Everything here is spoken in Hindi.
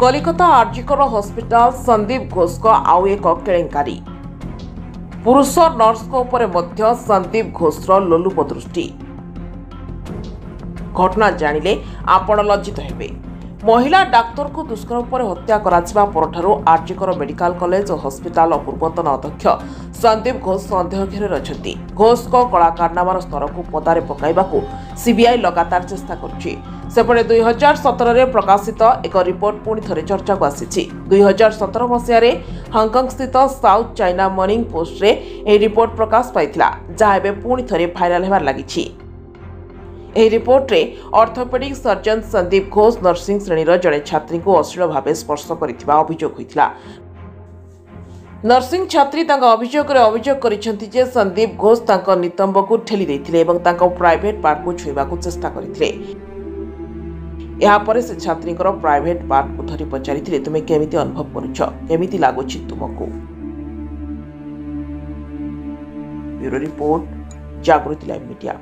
कलिकता आरजिकर हॉस्पिटल संदीप घोष को आउ एक केलेंकारी पुरुष नर्स को उपरे मध्य संदीप घोषर लोलुप दृष्टि घटना जानिले आपण लज्जित हेबे। महिला डाक्तर को दुष्कर्म पर हत्या कराजिबा परठारु आरजिकर मेडिकल कॉलेज और हॉस्पिटल पूर्वतन अध्यक्ष संदीप घोष संदेह घेर अछंती। घोष को कला कारनामार स्तर को पदारे पकाइबाकू सीबीआई लगातार चेष्टा करुछि। सेपटे 2017 रे प्रकाशित एक रिपोर्ट पुणी थरे चर्चा को आसीछि। 2017 मसियारे हांगकांग स्थित साउथ चाइना मॉर्निंग पोस्ट रे ए रिपोर्ट प्रकाश पाइथिला, जहा एबे पुणी थरे भाइराल हेबार लागिछि। ଏହି रिपोर्ट रे orthopaedic surgeon Sandip Ghosh nursing श्रेणीर जड़े छात्री को अश्लील भाव स्पर्श करथिबा अभियोग होइथिला। नर्सिंग छात्री तांका अभियोग रे अभियोग करिसेंती जे संदीप घोष तांका नितंब को ठेली देथिले एवं तांका प्राइवेट पार्ट को छुइबा को चेष्टा करथिले। या परे से छात्रीकर प्राइवेट पार्ट को धरी पचारिथिले, तुमे केमिति अनुभव करूछ, केमिति लागुछि तुमको। ब्यूरो रिपोर्ट, जागृति लाइव मीडिया।